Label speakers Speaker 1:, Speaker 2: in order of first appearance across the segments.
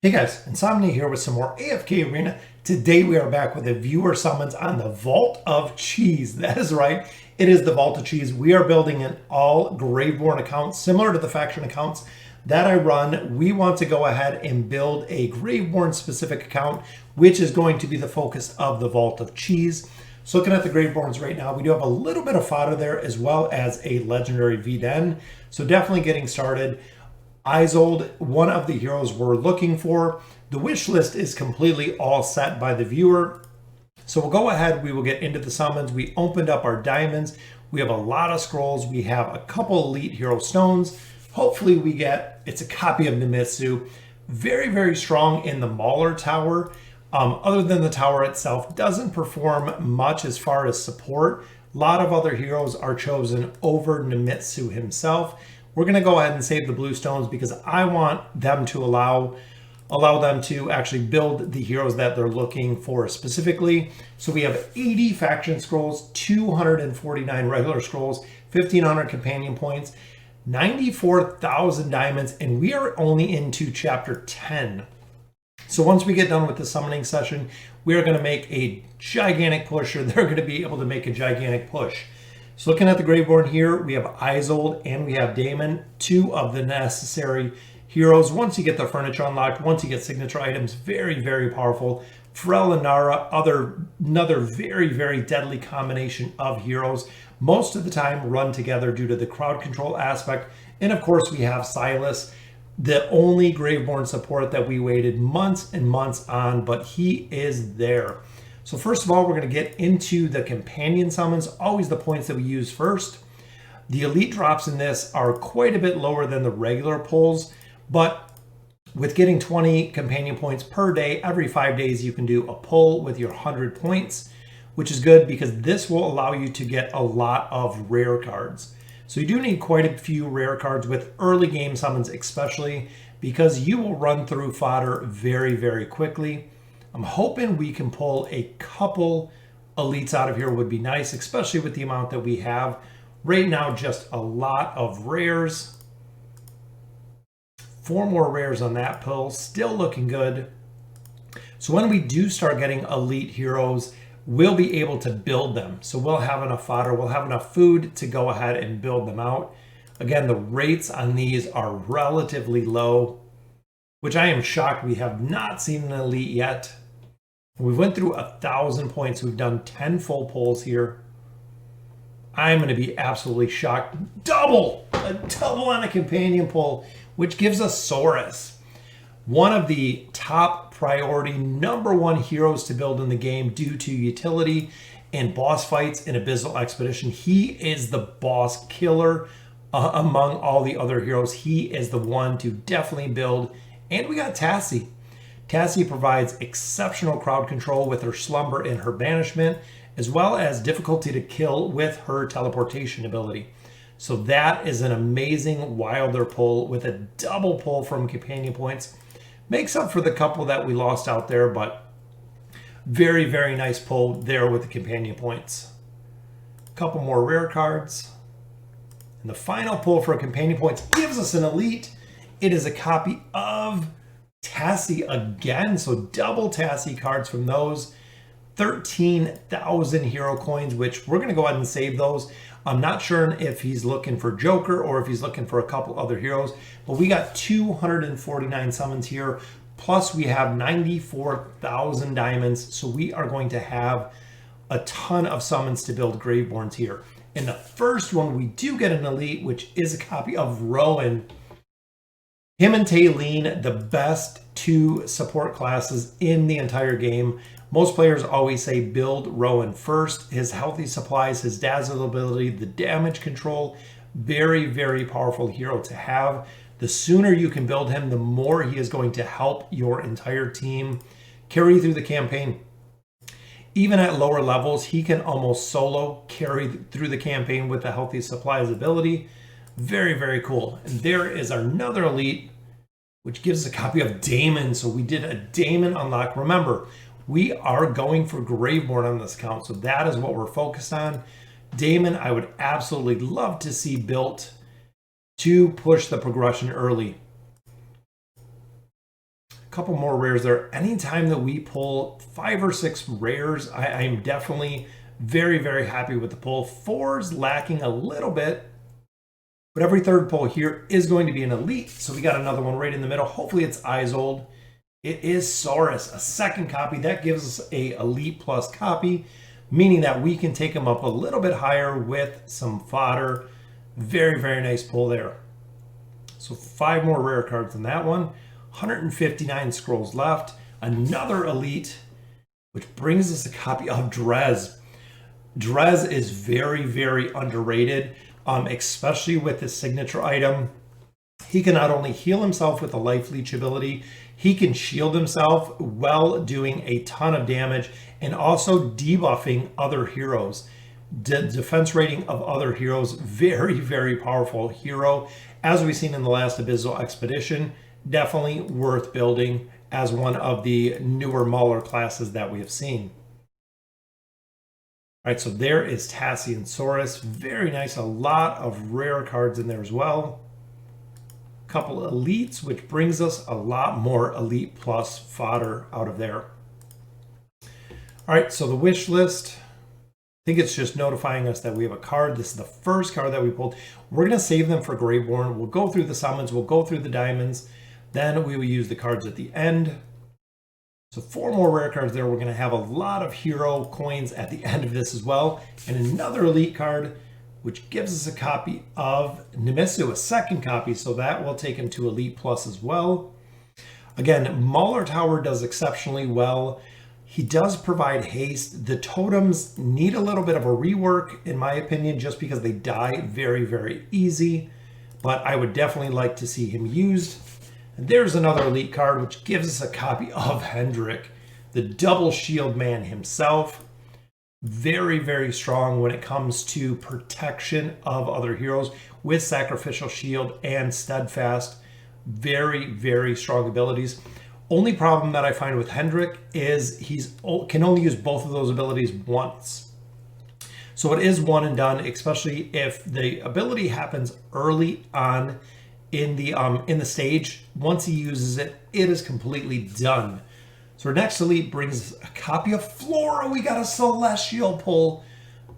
Speaker 1: Hey guys, Insomnia here with some more AFK Arena. Today we are back with a viewer summons on the Vault of Cheese. That is right, it is the Vault of Cheese. We are building an all Graveborn account, similar to the faction accounts that I run. We want to go ahead and build a Graveborn specific account, which is going to be the focus of the Vault of Cheese. So looking at the Graveborns right now, we do have a little bit of fodder there as well as a legendary V-Den. So definitely getting started. Isold, one of the heroes we're looking for. The wish list is completely all set by the viewer. So we'll go ahead, we will get into the summons. We opened up our diamonds. We have a lot of scrolls. We have a couple elite hero stones. Hopefully we get, it's a copy of Nemitsu. Very, very strong in the Mauler Tower. Other than the tower itself, doesn't perform much as far as support. A lot of other heroes are chosen over Nemitsu himself. We're going to go ahead and save the blue stones because I want them to allow them to actually build the heroes that they're looking for specifically. So we have 80 faction scrolls, 249 regular scrolls, 1,500 companion points, 94,000 diamonds, and we are only into chapter 10. So once we get done with the summoning session, we are going to make a gigantic push, or they're going to be able to make a gigantic push. So looking at the Graveborn here, we have Isold and we have Damon, two of the necessary heroes. Once you get the furniture unlocked, once you get signature items, very, very powerful. Pharrell and Nara, another very, very deadly combination of heroes. Most of the time run together due to the crowd control aspect. And of course, we have Silas, the only Graveborn support that we waited months and months on, but he is there. So first of all, we're going to get into the companion summons, always the points that we use first. The elite drops in this are quite a bit lower than the regular pulls, but with getting 20 companion points per day, every 5 days you can do a pull with your 100 points, which is good because this will allow you to get a lot of rare cards. So you do need quite a few rare cards with early game summons, especially because you will run through fodder very, very quickly. I'm hoping we can pull a couple elites out of here would be nice, especially with the amount that we have. Right now, just a lot of rares. 4 more rares on that pull, still looking good. So when we do start getting elite heroes, we'll be able to build them. So we'll have enough fodder, we'll have enough food to go ahead and build them out. Again, the rates on these are relatively low, which I am shocked we have not seen an elite yet. We went through 1,000 points. We've done 10 full pulls here. I'm going to be absolutely shocked. A double on a companion pull, which gives us Saurus. One of the top priority, #1 heroes to build in the game due to utility and boss fights in Abyssal Expedition. He is the boss killer among all the other heroes. He is the one to definitely build. And we got Tassie. Tassie provides exceptional crowd control with her slumber and her banishment, as well as difficulty to kill with her teleportation ability. So that is an amazing Wilder pull with a double pull from companion points. Makes up for the couple that we lost out there, but very, very nice pull there with the companion points. A couple more rare cards. And the final pull for companion points gives us an elite. It is a copy of Tassie again, so double Tassie cards from those. 13,000 hero coins, which we're going to go ahead and save those. I'm not sure if he's looking for Joker or if he's looking for a couple other heroes, but we got 249 summons here, plus we have 94,000 diamonds, so we are going to have a ton of summons to build Graveborns here. In the first one, we do get an elite, which is a copy of Rowan. Him and Taylene, the best 2 support classes in the entire game. Most players always say build Rowan first. His healthy supplies, his dazzle ability, the damage control, very, very powerful hero to have. The sooner you can build him, the more he is going to help your entire team carry through the campaign. Even at lower levels, he can almost solo carry through the campaign with the healthy supplies ability. Very, very cool. And there is another elite, which gives us a copy of Damon. So we did a Damon unlock. Remember, we are going for Graveborn on this account, so that is what we're focused on. Damon, I would absolutely love to see built to push the progression early. couple more rares there. Anytime that we pull 5 or 6 rares, I'm definitely very, very happy with the pull. 4's lacking a little bit, but every third pull here is going to be an elite. So we got another one right in the middle. Hopefully it's Eyes Old. It is Saurus, a second copy. That gives us a Elite Plus copy, meaning that we can take him up a little bit higher with some fodder. Very, very nice pull there. So 5 more rare cards than that one. 159 scrolls left. Another Elite, which brings us a copy of Drez. Drez is very, very underrated, especially with his signature item. He can not only heal himself with the Life Leech ability, he can shield himself while doing a ton of damage and also debuffing other heroes. Defense rating of other heroes, very, very powerful hero. As we've seen in the last Abyssal Expedition, definitely worth building as one of the newer Mauler classes that we have seen. All right, so there is Tassie and Saurus. Very nice. A lot of rare cards in there as well. Couple elites, which brings us a lot more Elite Plus fodder out of there. All right, so the wish list, I think it's just notifying us that we have a card. This is the first card that we pulled. We're going to save them for Graveborn. We'll go through the summons, we'll go through the diamonds, then we will use the cards at the end. So 4 more rare cards there. We're going to have a lot of hero coins at the end of this as well. And another elite card, which gives us a copy of Nimisu, a second copy. So that will take him to Elite Plus as well. Again, Mauler Tower does exceptionally well. He does provide haste. The totems need a little bit of a rework, in my opinion, just because they die very, very easy. But I would definitely like to see him used. And there's another elite card, which gives us a copy of Hendrik, the double shield man himself. Very, very strong when it comes to protection of other heroes with Sacrificial Shield and Steadfast. Very, very strong abilities. Only problem that I find with Hendrik is can only use both of those abilities once. So it is one and done, especially if the ability happens early on in the stage. Once he uses it, it is completely done. So our next elite brings a copy of Flora. We got a Celestial pull.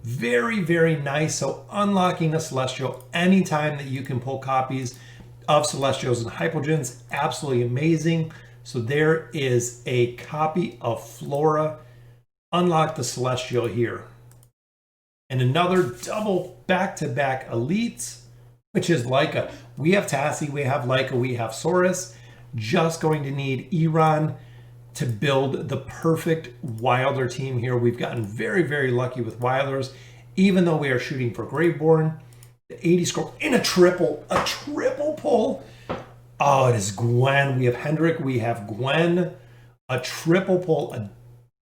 Speaker 1: Very, very nice. So unlocking a Celestial anytime that you can pull copies of Celestials and Hypogeans, absolutely amazing. So there is a copy of Flora. Unlock the Celestial here. And another double back-to-back elites, which is Leica. We have Tassie, we have Leica, we have Saurus. Just going to need Iran to build the perfect Wilder team here. We've gotten very, very lucky with Wilders, even though we are shooting for Graveborn. The 80 scroll in a triple pull. Oh, it is Gwen. We have Hendrik, we have Gwen. A triple pull, an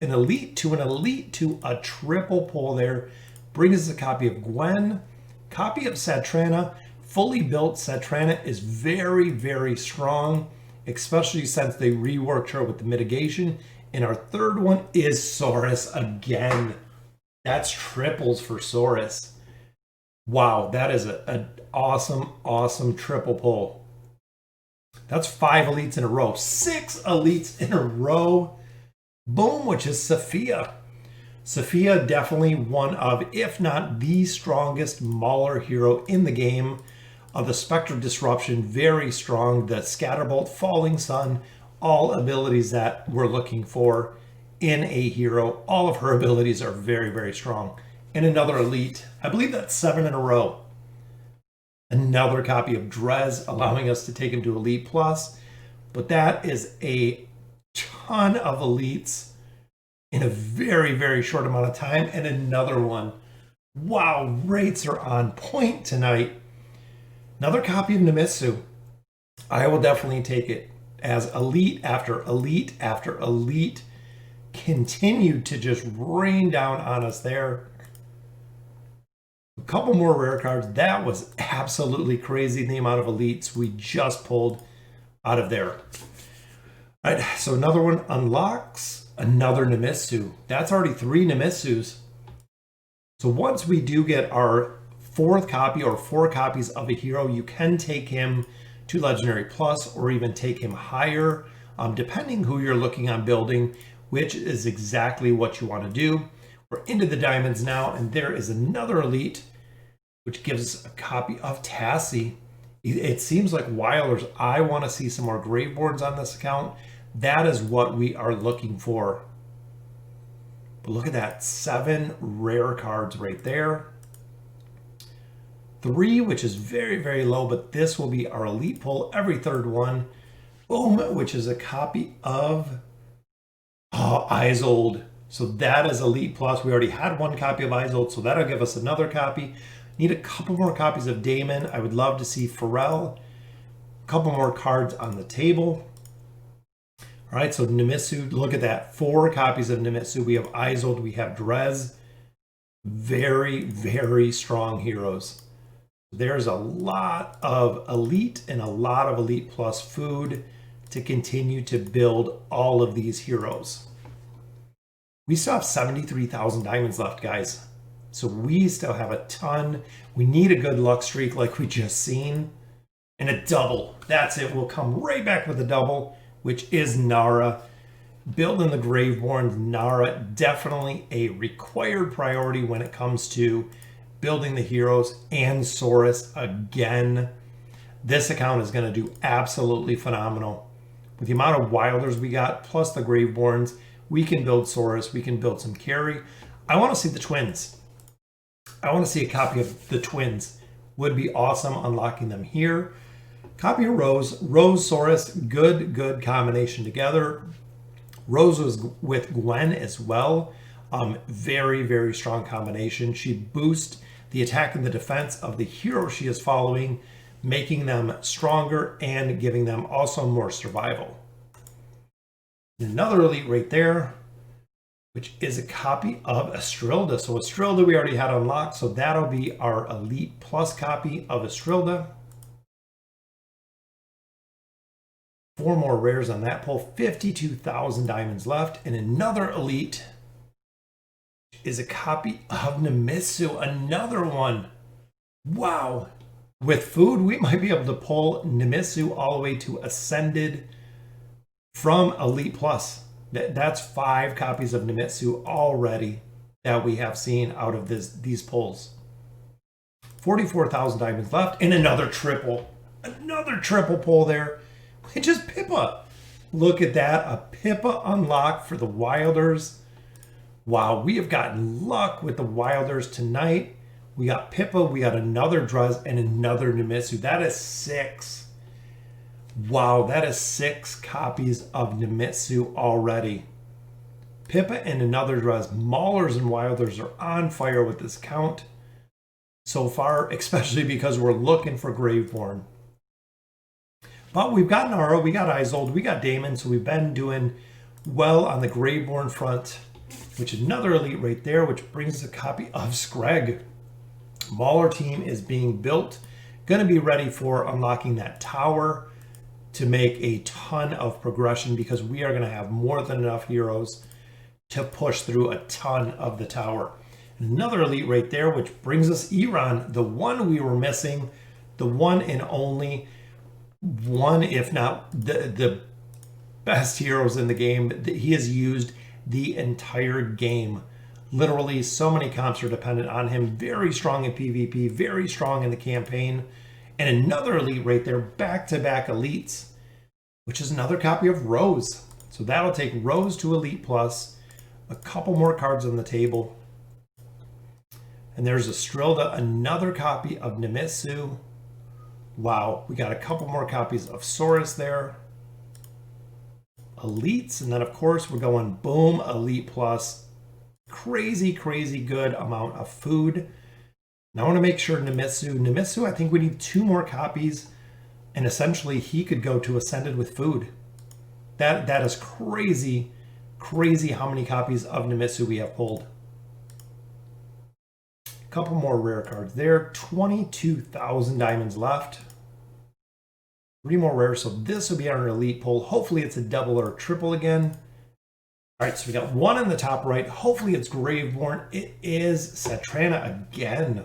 Speaker 1: elite to an elite to a triple pull there. Brings us a copy of Gwen, copy of Satrana. Fully built Satrana is very, very strong, especially since they reworked her with the mitigation. And our third one is Saurus again. That's triples for Saurus. Wow, that is an awesome, awesome triple pull. That's 5 elites in a row. 6 elites in a row. Boom, which is Sophia. Sophia, definitely one of, if not the strongest Mauler hero in the game. The Spectre of Disruption, very strong. The Scatterbolt, Falling Sun, all abilities that we're looking for in a hero. All of her abilities are very, very strong. And another elite. I believe that's 7 in a row. Another copy of Drez, allowing us to take him to Elite Plus. But that is a ton of elites in a very, very short amount of time. And another one. Wow, rates are on point tonight. Another copy of Nimisu. I will definitely take it as elite after elite after elite continued to just rain down on us there. A couple more rare cards. That was absolutely crazy, the amount of elites we just pulled out of there. All right, so another one unlocks, another Nimisu. That's already 3 Nimisus. So once we do get our 4th copy or 4 copies of a hero, you can take him to Legendary Plus or even take him higher. depending who you're looking on building, which is exactly what you want to do. We're into the diamonds now, and there is another elite, which gives us a copy of Tassie. It seems like Wilders, I want to see some more Graveborns on this account. That is what we are looking for. But look at that, 7 rare cards right there. 3, which is very, very low, but this will be our elite pull, every third one. Boom, which is a copy of Isold. So that is elite plus. We already had 1 copy of Isold, so that'll give us another copy. Need a couple more copies of Damon. I would love to see Pharrell. A couple more cards on the table. All right, so Nimitsu, look at that. 4 copies of Nimitsu. We have Isold, we have Drez. Very, very strong heroes. There's a lot of elite and a lot of elite plus food to continue to build all of these heroes. We still have 73,000 diamonds left, guys. So we still have a ton. We need a good luck streak like we just seen. And a double. That's it. We'll come right back with a double, which is Nara. Building the Graveborn, Nara, definitely a required priority when it comes to building the heroes, and Saurus again. This account is going to do absolutely phenomenal. With the amount of Wilders we got, plus the Graveborns, we can build Saurus, we can build some carry. I want to see the twins. I want to see a copy of the twins. Would be awesome unlocking them here. Copy of Rose. Rose, Saurus, good combination together. Rose was with Gwen as well. Very, very strong combination. She boosts the attack and the defense of the hero she is following, making them stronger and giving them also more survival. Another elite right there, which is a copy of Estrilda. So Estrilda we already had unlocked, so that'll be our elite plus copy of Estrilda. 4 more rares on that pull, 52,000 diamonds left, and another elite is a copy of Nimitsu, another one. Wow. With food, we might be able to pull Nimitsu all the way to Ascended from Elite Plus. That's 5 copies of Nimitsu already that we have seen out of these pulls. 44,000 diamonds left, and another triple pull there, which is Pippa. Look at that, a Pippa unlock for the Wilders. Wow, we have gotten luck with the Wilders tonight. We got Pippa, we got another Drez, and another Nimitsu. That is 6. Wow, that is 6 copies of Nimitsu already. Pippa and another Drez. Maulers and Wilders are on fire with this count so far, especially because we're looking for Graveborn. But we've got Nara, we got Isold, we got Damon, so we've been doing well on the Graveborn front, which is another elite right there, which brings us a copy of Screg. Mauler team is being built, going to be ready for unlocking that tower to make a ton of progression, because we are going to have more than enough heroes to push through a ton of the tower. Another elite right there, which brings us Iran, the one we were missing, the one and only one, if not the best heroes in the game. He has used the entire game. Literally, so many comps are dependent on him. Very strong in PvP, very strong in the campaign. And another elite right there, back-to-back elites, which is another copy of Rose. So that'll take Rose to Elite Plus. A couple more cards on the table. And there's Estrilda, another copy of Nimitsu. Wow, we got a couple more copies of Saurus there. Elites, and then of course we're going boom, Elite Plus. Crazy good amount of food. Now I want to make sure Nimitsu, I think we need 2 more copies, and essentially he could go to Ascended with food. That is crazy how many copies of Nimitsu we have pulled. A couple more rare cards there. 22,000 diamonds left. 3 more rares, so this will be our elite pull. Hopefully it's a double or a triple again. All right, so we got 1 in the top right. Hopefully it's Graveborn. It is Satrana again.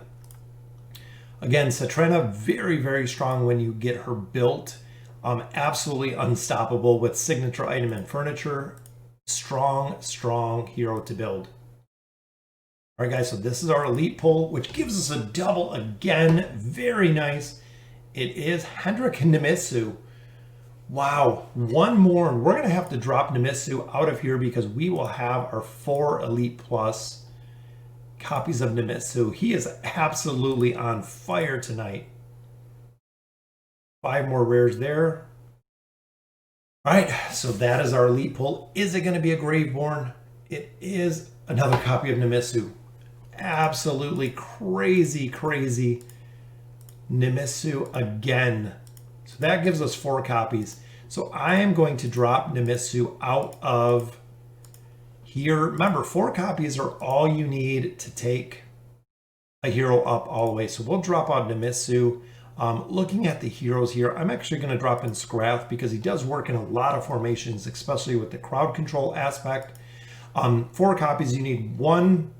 Speaker 1: Again, Satrana, very strong when you get her built. Absolutely unstoppable with signature item and furniture. Strong hero to build. All right, guys, so this is our elite pull, which gives us a double again. Very nice. It is Hendrik and Nemitsu. Wow, one more, and we're going to have to drop Nemitsu out of here because we will have our 4 Elite Plus copies of Nemitsu. He is absolutely on fire tonight. 5 more rares there. All right, so that is our elite pull. Is it going to be a Graveborn? It is another copy of Nemitsu. Absolutely crazy Nemitsu again. So that gives us 4 copies. So I am going to drop Nemitsu out of here. Remember, 4 copies are all you need to take a hero up all the way. So we'll drop out Nemitsu. Looking at the heroes here, I'm actually going to drop in Scrath because he does work in a lot of formations, especially with the crowd control aspect. 4 copies, you need 1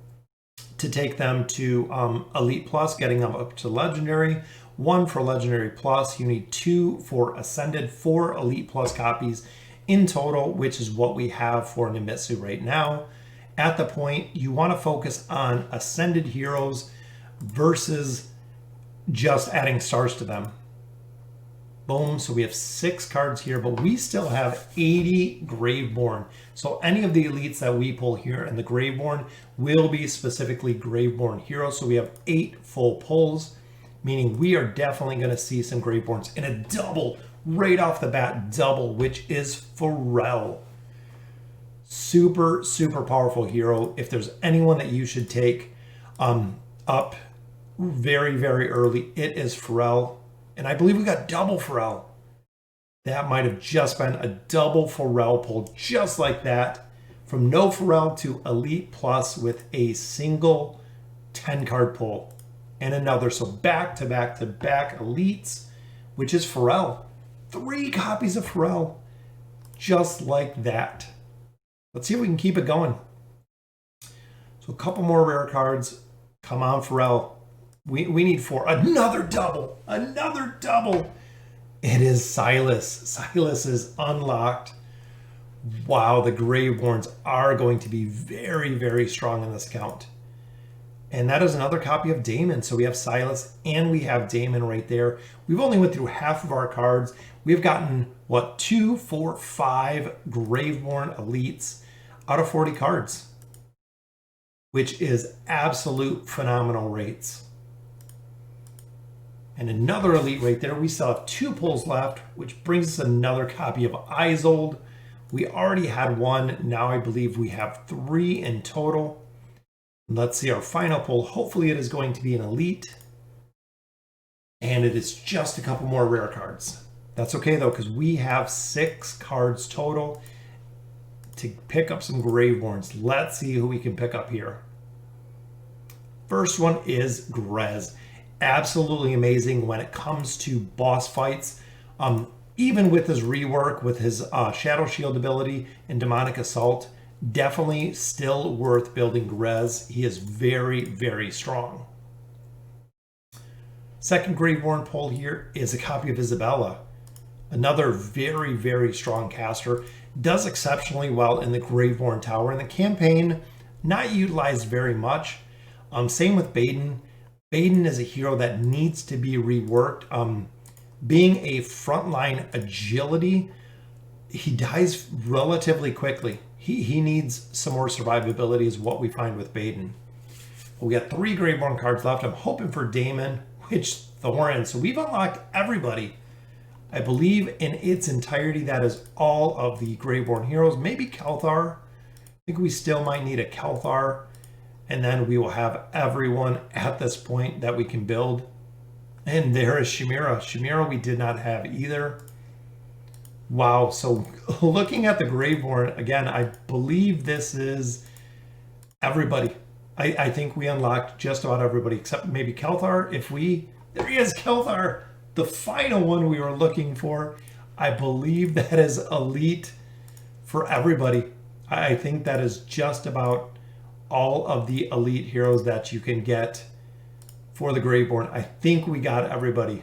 Speaker 1: to take them to Elite Plus, getting them up to Legendary. 1 for Legendary Plus. You need 2 for Ascended, 4 Elite Plus copies in total, which is what we have for Nemitsu right now. At the point, you want to focus on Ascended heroes versus just adding stars to them. Boom, so we have 6 cards here, but we still have 80 Graveborn. So any of the elites that we pull here in the Graveborn will be specifically Graveborn heroes. So we have 8 full pulls, meaning we are definitely going to see some Graveborns in a double, right off the bat, double, which is Pharrell. Super powerful hero. If there's anyone that you should take up very early, it is Pharrell. And I believe we got double Pharrell. That might have just been a double Pharrell pull, just like that. From no Pharrell to Elite Plus with a single 10-card pull. And another, so back to back elites, which is Pharrell. 3 copies of Pharrell, just like that. Let's see if we can keep it going. So a couple more rare cards. Come on, Pharrell. We need 4. Another double. It is Silas. Silas is unlocked. Wow, the Graveborns are going to be very strong in this count. And that is another copy of Damon. So we have Silas and we have Damon right there. We've only went through half of our cards. We've gotten, what, 2, 4, 5 Graveborn elites out of 40 cards, which is absolute phenomenal rates. And another elite right there. We still have 2 pulls left, which brings us another copy of Isolde. We already had 1. Now I believe we have 3 in total. Let's see our final pull. Hopefully it is going to be an elite. And it is just a couple more rare cards. That's okay though, because we have 6 cards total to pick up some Graveborns. Let's see who we can pick up here. First one is Grez. Absolutely amazing when it comes to boss fights. Even with his rework, with his Shadow Shield ability and Demonic Assault, definitely still worth building Grez. He is very strong. Second Graveborn pull here is a copy of Isabella. Another very strong caster. Does exceptionally well in the Graveborn Tower. In the campaign, not utilized very much. Same with Baden. Baden is a hero that needs to be reworked. Being a frontline agility, he dies relatively quickly. He needs some more survivability is what we find with Baden. We got 3 Graveborn cards left. I'm hoping for Damon, which Thorin. So we've unlocked everybody. I believe in its entirety, that is all of the Graveborn heroes. Maybe Kelthar. I think we still might need a Kelthar. And then we will have everyone at this point that we can build. And there is Chimera. Chimera we did not have either. Wow, so looking at the Graveborn, again, I believe this is everybody. I think we unlocked just about everybody except maybe Kelthar. There he is, Kelthar, the final one we were looking for. I believe that is elite for everybody. I think that is just about all of the elite heroes that you can get for the Graveborn. I think we got everybody.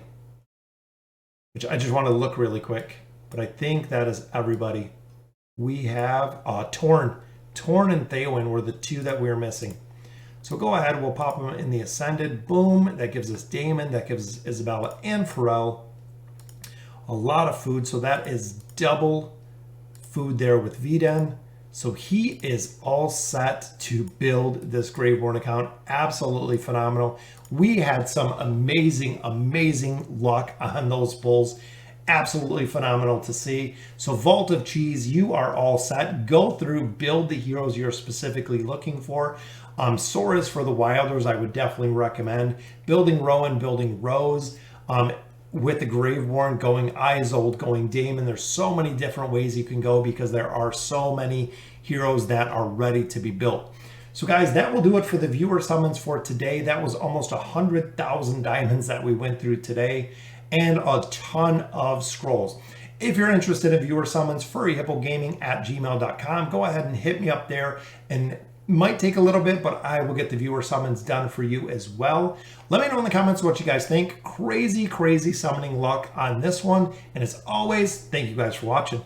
Speaker 1: which I just want to look really quick. But I think that is everybody. We have Torn. Torn and Theowen were the two that we were missing. So go ahead, we'll pop them in the Ascended. Boom, that gives us Damon, that gives us Isabella and Pharrell. A lot of food, so that is double food there with Viden. So he is all set to build this Graveborn account. Absolutely phenomenal. We had some amazing, amazing luck on those pulls. Absolutely phenomenal to see. So Vault of Cheese, you are all set. Go through, build the heroes you're specifically looking for. Sora's for the Wilders, I would definitely recommend. Building Rowan, building Rose. With the Graveborn, going Isolde, going Damon. There's so many different ways you can go because there are so many heroes that are ready to be built. So guys, that will do it for the viewer summons for today. That was almost 100,000 diamonds that we went through today and a ton of scrolls. If you're interested in viewer summons, furryhippogaming@gmail.com. Go ahead and hit me up there, and might take a little bit, but I will get the viewer summons done for you as well. Let me know in the comments what you guys think. Crazy, crazy summoning luck on this one. And as always, thank you guys for watching.